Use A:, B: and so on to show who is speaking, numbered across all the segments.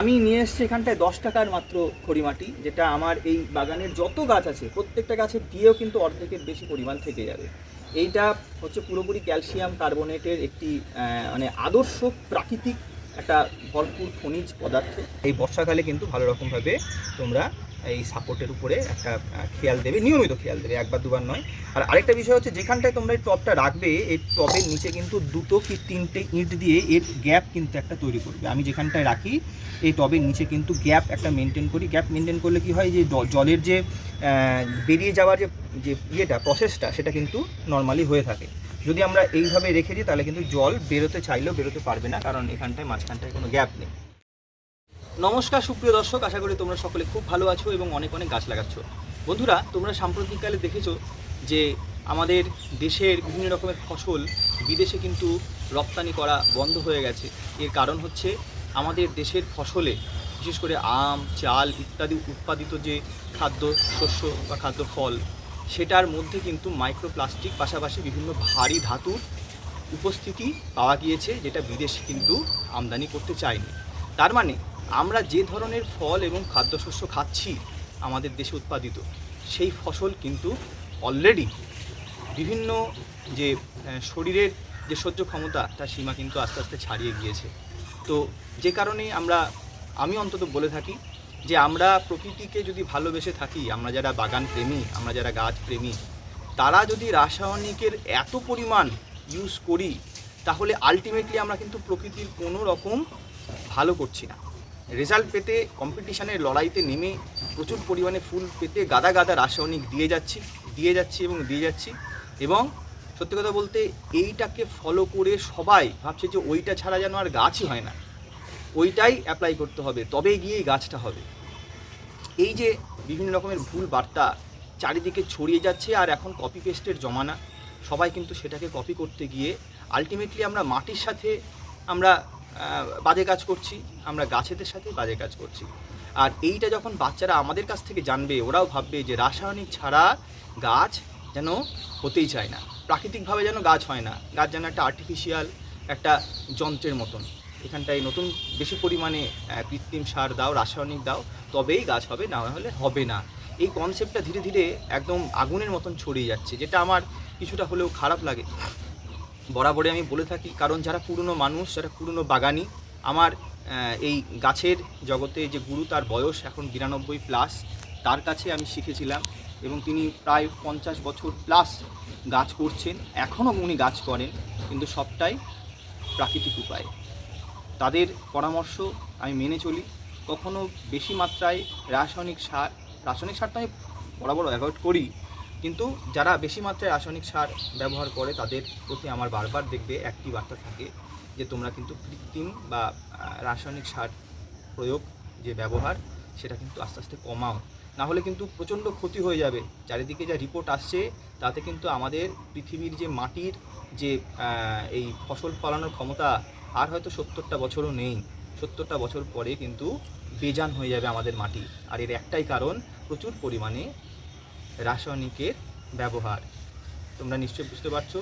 A: আমি নিয়ে এসেছি এখানটায় 10 টাকার মাত্র খড়িমাটি, যেটা আমার এই বাগানের যত গাছ আছে প্রত্যেকটা গাছের দিয়েও কিন্তু অর্ধেকের বেশি পরিমাণ থেকে যাবে। এইটা হচ্ছে পুরোপুরি ক্যালসিয়াম কার্বনেটের একটি মানে আদর্শ প্রাকৃতিক একটা ভরপুর খনিজ পদার্থ। এই বর্ষাকালে কিন্তু ভালো রকমভাবে তোমরা এই সাপোর্টের উপরে একটা খেয়াল দেবে, নিয়মিত খেয়াল দেবে, একবার দুবার নয়। আর আরেকটা বিষয় হচ্ছে, যেখানটায় তোমরা এই টবটা রাখবে এই টবের নিচে কিন্তু 2 কি 3টে ইট দিয়ে এর গ্যাপ কিন্তু একটা তৈরি করবে। আমি যেখানটায় রাখি এই টবের নিচে কিন্তু গ্যাপ একটা মেনটেন করি। গ্যাপ মেনটেন করলে কি হয়, যে জলের যে বেরিয়ে যাওয়ার যে ইয়েটা প্রসেসটা সেটা কিন্তু নর্মালি হয়ে থাকে। যদি আমরা এইভাবে রেখে দিই তাহলে কিন্তু জল বেরোতে চাইলেও বেরোতে পারবে না, কারণ এখানটায় মাঝখানটায় কোনো গ্যাপ নেই। নমস্কার সুপ্রিয় দর্শক, আশা করি তোমরা সকলে খুব ভালো আছো এবং অনেক অনেক গাছ লাগাচ্ছ। বন্ধুরা, তোমরা সাম্প্রতিককালে দেখেছো যে আমাদের দেশের বিভিন্ন রকমের ফসল বিদেশে কিন্তু রপ্তানি করা বন্ধ হয়ে গেছে। এর কারণ হচ্ছে আমাদের দেশের ফসলে, বিশেষ করে আম, চাল ইত্যাদি উৎপাদিত যে খাদ্য শস্য বা খাদ্য ফল, সেটার মধ্যে কিন্তু মাইক্রোপ্লাস্টিক পাশাপাশি বিভিন্ন ভারী ধাতুর উপস্থিতি পাওয়া গিয়েছে, যেটা বিদেশ কিন্তু আমদানি করতে চায়নি। তার মানে আমরা যে ধরনের ফল এবং খাদ্যশস্য খাচ্ছি আমাদের দেশে উৎপাদিত, সেই ফসল কিন্তু অলরেডি বিভিন্ন যে শরীরের যে সহ্য ক্ষমতা তার সীমা কিন্তু আস্তে আস্তে ছাড়িয়ে গিয়েছে। তো যে কারণে আমি অন্তত বলে থাকি যে আমরা প্রকৃতিকে যদি ভালোবেসে থাকি, আমরা যারা বাগান প্রেমী, আমরা যারা গাছ প্রেমী, তারা যদি রাসায়নিকের এত পরিমাণ ইউজ করি, তাহলে আলটিমেটলি আমরা কিন্তু প্রকৃতির কোনো রকম ভালো করছি না। রেজাল্ট পেতে, কম্পিটিশানের লড়াইতে নেমে প্রচুর পরিমাণে ফুল পেতে গাদা গাদা রাসায়নিক দিয়ে যাচ্ছি। এবং সত্যি কথা বলতে এইটাকে ফলো করে সবাই ভাবছে যে ওইটা ছাড়া যেন আর গাছই হয় না, ওইটাই অ্যাপ্লাই করতে হবে, তবেই গিয়ে গাছটা হবে। এই যে বিভিন্ন রকমের ভুল বার্তা চারিদিকে ছড়িয়ে যাচ্ছে, আর এখন কপি পেস্টের জমানা, সবাই কিন্তু সেটাকে কপি করতে গিয়ে আলটিমেটলি আমরা মাটির সাথে আমরা বাজে কাজ করছি, আমরা গাছেদের সাথে বাজে কাজ করছি। আর এইটা যখন বাচ্চারা আমাদের কাছ থেকে জানবে, ওরাও ভাববে যে রাসায়নিক ছাড়া গাছ যেন হতেই চায় না, প্রাকৃতিকভাবে যেন গাছ হয় না, গাছ যেন একটা আর্টিফিশিয়াল একটা যন্ত্রের মতন। এখানটায় নতুন বেশি পরিমাণে কৃত্রিম সার দাও, রাসায়নিক দাও, তবেই গাছ হবে, না হলে হবে না। এই কনসেপ্টটা ধীরে ধীরে একদম আগুনের মতন ছড়িয়ে যাচ্ছে, যেটা আমার কিছুটা হলেও খারাপ লাগে। বরাবরই আমি বলে থাকি, কারণ যারা পুরনো মানুষ, যারা পুরনো বাগানি, আমার এই গাছের জগতে যে গুরু, তার বয়স এখন 92+, তার কাছে আমি শিখেছিলাম এবং তিনি প্রায় 50 বছর প্লাস গাছ করছেন, এখনও উনি গাছ করেন, কিন্তু সবটাই প্রাকৃতিক উপায়। তাদের পরামর্শ আমি মেনে চলি। কখনো বেশি মাত্রায় রাসায়নিক সার তো আমি বরাবর অ্যাভয়েড করি, কিন্তু যারা বেশি মাত্রায় রাসায়নিক সার ব্যবহার করে তাদের প্রতি আমার বারবার দেখবে একটি বার্তা থাকে, যে তোমরা কিন্তু কৃত্রিম বা রাসায়নিক সার প্রয়োগ যে ব্যবহার, সেটা কিন্তু আস্তে আস্তে কমাও, না হলে কিন্তু প্রচণ্ড ক্ষতি হয়ে যাবে। চারিদিকে যা রিপোর্ট আসছে তাতে কিন্তু আমাদের পৃথিবীর যে মাটির যে এই ফসল ফলানোর ক্ষমতা আর হয়তো 70টা বছরও নেই। 70টা বছর পরে কিন্তু বেজান হয়ে যাবে আমাদের মাটি। আর এর একটাই কারণ, প্রচুর পরিমাণে রাসায়নিকের ব্যবহার। তোমরা নিশ্চয়ই বুঝতে পারছো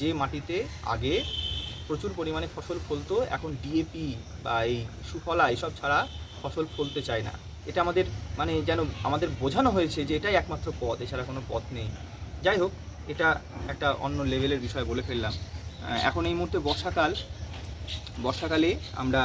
A: যে মাটিতে আগে প্রচুর পরিমাণে ফসল ফলতো, এখন ডিএপি বা এই সুফলা এসব ছাড়া ফসল ফলতে চায় না। এটা আমাদের মানে যেন আমাদের বোঝানো হয়েছে যে এটাই একমাত্র পথ, এছাড়া কোনো পথ নেই। যাই হোক, এটা একটা অন্য লেভেলের বিষয় বলে ফেললাম। এখন এই মুহূর্তে বর্ষাকালে আমরা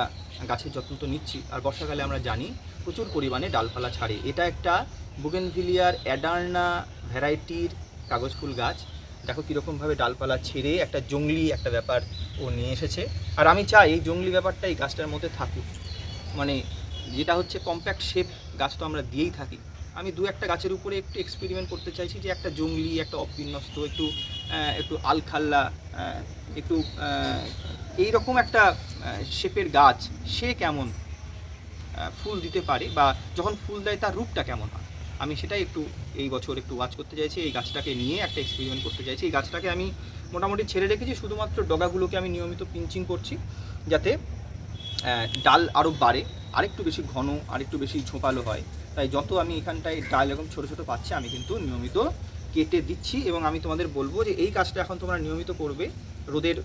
A: গাছের যত্ন তো নিচ্ছি, আর বর্ষাকালে আমরা জানি প্রচুর পরিমাণে ডালপালা ছাড়ে। এটা একটা বুগেনভিলিয়ার অ্যাডার্না ভ্যারাইটির কাগজ ফুল গাছ। দেখো কীরকমভাবে ডালপালা ছেড়ে একটা জংলি একটা ব্যাপার ও নিয়ে এসেছে। আর আমি চাই এই জংলি ব্যাপারটা এই গাছটার মধ্যে থাকুক, মানে যেটা হচ্ছে কম্প্যাক্ট শেপ গাছ তো আমরা দিয়েই থাকি। আমি দু একটা গাছের উপরে একটু এক্সপেরিমেন্ট করতে চাইছি, যে একটা জংলি, একটা অবিন্যস্ত, একটু আলখাল্লা, একটু এইরকম একটা শেপের গাছ, সে কেমন ফুল দিতে পারে, বা যখন ফুল দেয় তার রূপটা কেমন হয়, আমি সেটাই একটু এই বছর একটু ওয়াচ করতে চাইছি। এই গাছটাকে নিয়ে একটা এক্সপেরিমেন্ট করতে চাইছি। এই গাছটাকে আমি মোটামুটি ছেড়ে রেখেছি, শুধুমাত্র ডগাগুলোকে আমি নিয়মিত পিঞ্চিং করছি, যাতে ডাল আরও বাড়ে, আরেকটু বেশি ঘন, আরেকটু বেশি ঝোঁপালো হয়। তাই যত আমি এখানটায় ডাল এরকম ছোটো ছোটো পাচ্ছি, আমি কিন্তু নিয়মিত কেটে দিচ্ছি। এবং আমি তোমাদের বলবো যে এই কাজটা এখন তোমরা নিয়মিত করবে। রোদের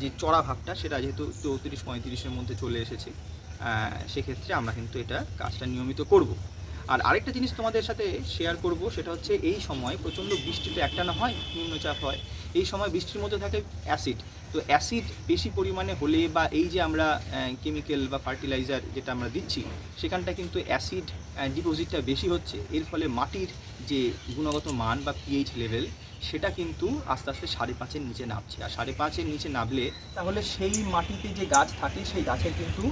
A: যে চড়া ভাবটা, সেটা যেহেতু 34-35-এর মধ্যে চলে এসেছে, সেক্ষেত্রে আমরা কিন্তু এটা কাজটা নিয়মিত করব। আর আরেকটা জিনিস তোমাদের সাথে শেয়ার করব, সেটা হচ্ছে এই সময় প্রচণ্ড বৃষ্টিতে একটানা হয়, নিম্নচাপ হয়, এই সময় বৃষ্টির মধ্যে থাকে অ্যাসিড। তো অ্যাসিড বেশি পরিমাণে হলে বা এই যে আমরা কেমিক্যাল বা ফার্টিলাইজার যেটা আমরা দিচ্ছি সেখানটা কিন্তু অ্যাসিড ডিপোজিটটা বেশি হচ্ছে, এর ফলে মাটির যে গুণগত মান বা পিএইচ লেভেল সেটা কিন্তু আস্তে আস্তে 5.5-এর নিচে নামছে। আর 5.5-এর নিচে নামলে তাহলে সেই মাটিতে যে গাছ থাকে সেই গাছের কিন্তু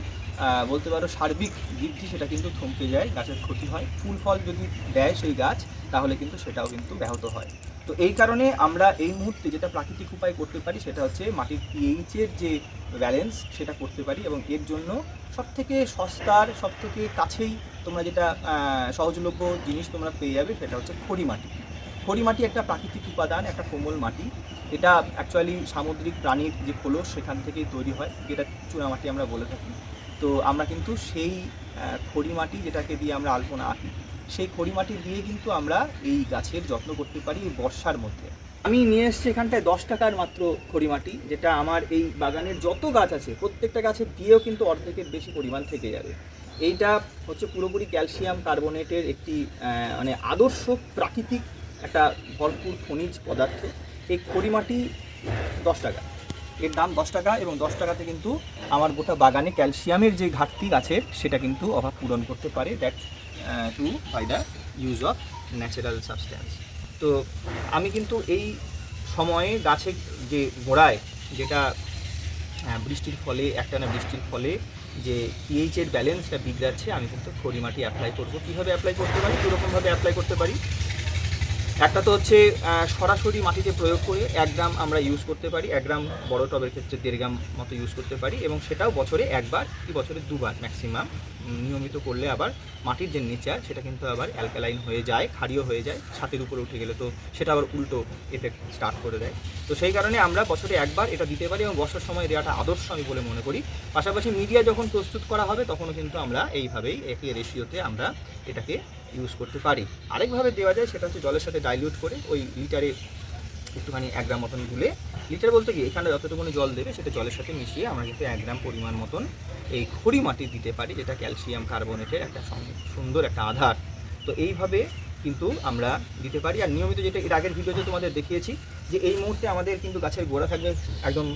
A: বলতে পারো সার্বিক বৃদ্ধি সেটা কিন্তু থমকে যায়, গাছের ক্ষতি হয়। ফুল ফল যদি দেয় সেই গাছ তাহলে কিন্তু সেটাও কিন্তু ব্যাহত হয়। তো এই কারণে আমরা এই মুহূর্তে যেটা প্রাকৃতিক উপায় করতে পারি সেটা হচ্ছে মাটির পিএইচের যে ব্যালেন্স সেটা করতে পারি, এবং এর জন্য সবথেকে সস্তার সবথেকে কাছেই তোমরা যেটা সহজলভ্য জিনিস তোমরা পেয়ে যাবে সেটা হচ্ছে খড়ি মাটি। খড়ি মাটি একটা প্রাকৃতিক উপাদান, একটা কোমল মাটি। এটা অ্যাকচুয়ালি সামুদ্রিক প্রাণীর যে খোলস সেখান থেকেই তৈরি হয়, যেটা চুনামাটি আমরা বলে থাকি। তো আমরা কিন্তু সেই খড়ি মাটি যেটাকে দিয়ে আমরা আলপনা আঁকি, সেই খড়ি মাটি দিয়ে কিন্তু আমরা এই গাছের যত্ন করতে পারি এই বর্ষার মধ্যে। আমি নিয়ে এসেছি এখানটায় 10 টাকার মাত্র খড়ি মাটি, যেটা আমার এই বাগানের যত গাছ আছে প্রত্যেকটা গাছে দিয়েও কিন্তু অর্ধেকের বেশি পরিমাণ থেকে যাবে। এইটা হচ্ছে পুরোপুরি ক্যালসিয়াম কার্বনেটের একটি মানে আদর্শ প্রাকৃতিক একটা ভরপুর খনিজ পদার্থ। এই খড়ি মাটি 10 টাকা, এর দাম 10 টাকা, এবং 10 টাকাতে কিন্তু আমার গোটা বাগানে ক্যালসিয়ামের যে ঘাটতি গাছের সেটা কিন্তু অভাব পূরণ করতে পারে, that too by the use of natural substance. তো আমি কিন্তু এই সময়ে গাছের যে গোড়ায় যেটা বৃষ্টির ফলে একটানা বৃষ্টির ফলে যে পিএইচের ব্যালেন্সটা বিগড়াচ্ছে, আমি কিন্তু খড়ি মাটি অ্যাপ্লাই করব। কীভাবে অ্যাপ্লাই করতে পারি? দুরকমভাবে অ্যাপ্লাই করতে পারি। একটা তো হচ্ছে সরাসরি মাটিতে প্রয়োগ করে 1 গ্রাম আমরা ইউজ করতে পারি, 1 গ্রাম বড় টবের ক্ষেত্রে 1.5 গ্রাম মতো ইউজ করতে পারি, এবং সেটাও বছরে 1 বার কি বছরে 2 বার ম্যাক্সিমাম। নিয়মিত করলে আবার মাটির যে নেচার সেটা কিন্তু আবার অ্যালকালাইন হয়ে যায়, ক্ষারীয় হয়ে যায়, ছাতের উপরে উঠে গেলে তো সেটা আবার উল্টো এফেক্ট স্টার্ট করে দেয়। তো সেই কারণে আমরা বছরে 1 বার এটা দিতে পারি, এবং বর্ষার সময় দেওয়াটা আদর্শ আমি বলে মনে করি। পাশাপাশি মিডিয়া যখন প্রস্তুত করা হবে তখনও কিন্তু আমরা এইভাবেই একই রেশিওতে আমরা এটাকে ইউজ করতে পারি। আরেকভাবে দেওয়া যায়, সেটা হচ্ছে জলের সাথে ডাইলিউট করে ওই লিটারে একটুখানি 1 গ্রাম মতন গুলে, লিটার বলতে কি এখানে যতটুকুনি জল দেবে সেটা জলের সাথে মিশিয়ে আমরা কিন্তু 1 গ্রাম পরিমাণ মতন এই খড়ি মাটি দিতে পারি, যেটা ক্যালসিয়াম কার্বনেটের একটা সুন্দর একটা আধার। তো এইভাবে কিন্তু আমরা দিতে পারি। আর নিয়মিত, যেটা এর আগের ভিডিওতে তোমাদের দেখিয়েছি, যে এই মুহূর্তে আমাদের কিন্তু গাছের গোড়া থাকবে একদম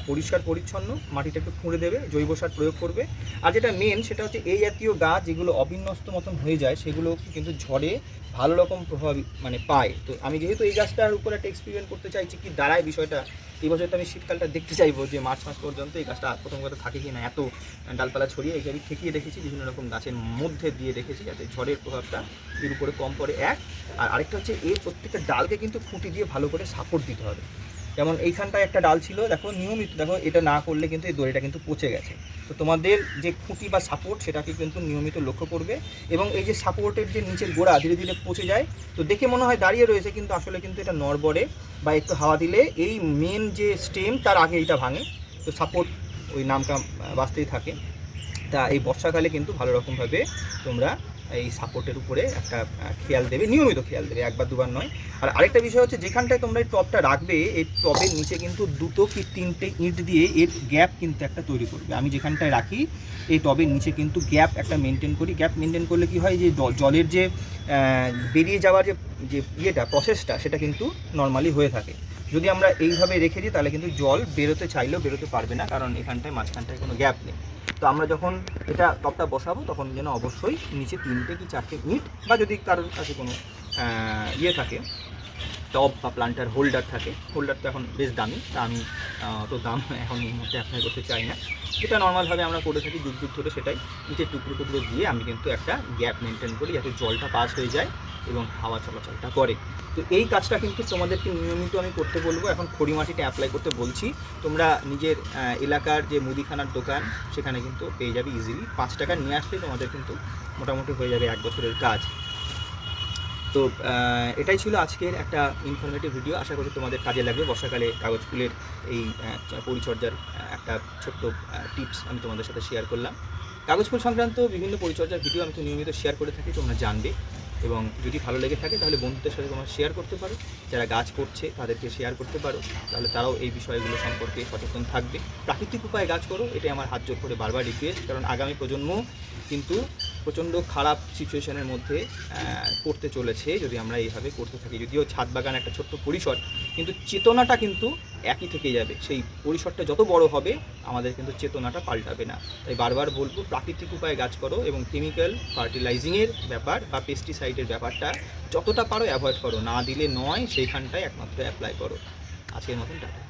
A: পরিষ্কার পরিচ্ছন্ন, মাটিটা একটু খুঁড়ে দেবে, জৈব সার প্রয়োগ করবে। আর যেটা মেন সেটা হচ্ছে এই জাতীয় গাছ যেগুলো অবিন্যস্ত মতন হয়ে যায় সেগুলো কিন্তু ঝড়ে ভালো রকম প্রভাব মানে পায়। তো আমি যেহেতু এই গাছটার উপর একটা এক্সপেরিমেন্ট করতে চাইছি কি দাঁড়ায় বিষয়টা, এই বছর তো আমি শীতকালটা দেখতে চাইবো যে মার্চ মাস পর্যন্ত এই গাছটা প্রথম কথা থাকে কি না। এত ডালপালা ছড়িয়ে এই আমি ঠেকিয়ে রেখেছি, বিভিন্ন রকম গাছের মধ্যে দিয়ে রেখেছি যাতে ঝড়ের প্রভাবটা এর উপরে কম পড়ে। আর আরেকটা হচ্ছে এই প্রত্যেকটা ডালকে কিন্তু খুঁটি দিয়ে ভালো করে সাপোর্ট দিতে হবে। যেমন এইখানটায় একটা ডাল ছিল, দেখো নিয়মিত, দেখো এটা না করলে কিন্তু এই দড়িটা কিন্তু পচে গেছে। তো তোমাদের যে খুঁটি বা সাপোর্ট সেটাকে কিন্তু নিয়মিত লক্ষ্য করবে, এবং এই যে সাপোর্টের যে নিচের গোড়া ধীরে ধীরে পচে যায়, তো দেখে মনে হয় দাঁড়িয়ে রয়েছে কিন্তু আসলে কিন্তু এটা নড়বড়ে বা একটু হাওয়া দিলে এই মেন যে স্টেম তার আগে এটা ভাঙে, তো সাপোর্ট ওই নামটা বাঁচতেই থাকে। তা এই বর্ষাকালে কিন্তু ভালো রকমভাবে তোমরা এই সাপোর্টের উপরে একটা খেয়াল দেবে, নিয়মিত খেয়াল দেবে, 1 বার 2 বার নয়। আর আরেকটা বিষয় হচ্ছে, যেখানটায় তোমরা এই টবটা রাখবে এই টবের নিচে কিন্তু 2 কি 3টে ইঁট দিয়ে এর গ্যাপ কিন্তু একটা তৈরি করবে। আমি যেখানটায় রাখি এই টবের নিচে কিন্তু গ্যাপ একটা মেনটেন করি। গ্যাপ মেনটেন করলে কি হয়, যে জলের যে বেরিয়ে যাওয়ার যে ইয়েটা প্রসেসটা সেটা কিন্তু নর্মালি হয়ে থাকে। যদি আমরা এইভাবে রেখে দিই তাহলে কিন্তু জল বেরোতে চাইলেও বেরোতে পারবে না, কারণ এখানটায় মাঝখানটায় কোনো গ্যাপ নেই। তো আমরা যখন এটা টবটা বসাবো তখন যেন অবশ্যই নিচে 3টে কি 4টে ইঁট, বা যদি কারোর কাছে কোনো ইয়ে থাকে টব বা প্লান্টার হোল্ডার থাকে, হোল্ডার তো এখন বেশ দামি, তা আমি তো দাম এখন এই মুহূর্তে অ্যাপ্লাই করতে চাই না। যেটা নর্মালভাবে আমরা করে থাকি যুগ যুগ ধরে, সেটাই নিচের টুকরো টুকরো দিয়ে আমি কিন্তু একটা গ্যাপ মেনটেন করি যাতে জলটা পাস হয়ে যায় এবং হাওয়া চলাচলটা করে। তো এই কাজটা কিন্তু তোমাদেরকে নিয়মিত আমি করতে বলবো। এখন খড়ি মাটিটা অ্যাপ্লাই করতে বলছি, তোমরা নিজের এলাকার যে মুদিখানার দোকান সেখানে কিন্তু পেয়ে যাবে ইজিলি। 5 টাকা নিয়ে আসলেই তোমাদের কিন্তু মোটামুটি হয়ে যাবে 1 বছরের কাজ। তো এটাই ছিল আজকের একটা ইনফরমেটিভ ভিডিও। আশা করি তোমাদের কাজে লাগবে। বর্ষাকালে কাগজ ফুলের এই পরিচর্যার একটা ছোট্ট টিপস আমি তোমাদের সাথে শেয়ার করলাম। কাগজ ফুল সংক্রান্ত বিভিন্ন পরিচর্যার ভিডিও আমি তো নিয়মিত শেয়ার করে থাকি, তোমরা জানবে। এবং যদি ভালো লেগে থাকে তাহলে বন্ধুদের সাথে তোমরা শেয়ার করতে পারো, যারা গাছ করছে তাদেরকে শেয়ার করতে পারো, তাহলে তারাও এই বিষয়গুলো সম্পর্কে সচেতন থাকবে। প্রাকৃতিক উপায়ে গাছ করো, এটাই আমার হাত জোর করে বারবার রিকোয়েস্ট, কারণ আগামী প্রজন্ম কিন্তু প্রচণ্ড খারাপ সিচুয়েশনের মধ্যে পড়তে চলেছে যদি আমরা এইভাবে করতে থাকি। যদিও ছাদ বাগান একটা ছোট্ট পরিসর, কিন্তু চেতনাটা কিন্তু একই থেকে যাবে। সেই পরিসরটা যত বড় হবে আমাদের কিন্তু চেতনাটা পাল্টাবে না। তাই বারবার বলবো, প্রাকৃতিক উপায়ে গাছ করো এবং কেমিক্যাল ফার্টিলাইজিংয়ের ব্যাপার বা পেস্টিসাইডের ব্যাপারটা যতটা পারো অ্যাভয়েড করো, না দিলে নয় সেইখানটায় একমাত্র অ্যাপ্লাই করো। আজকের মতন টাটা।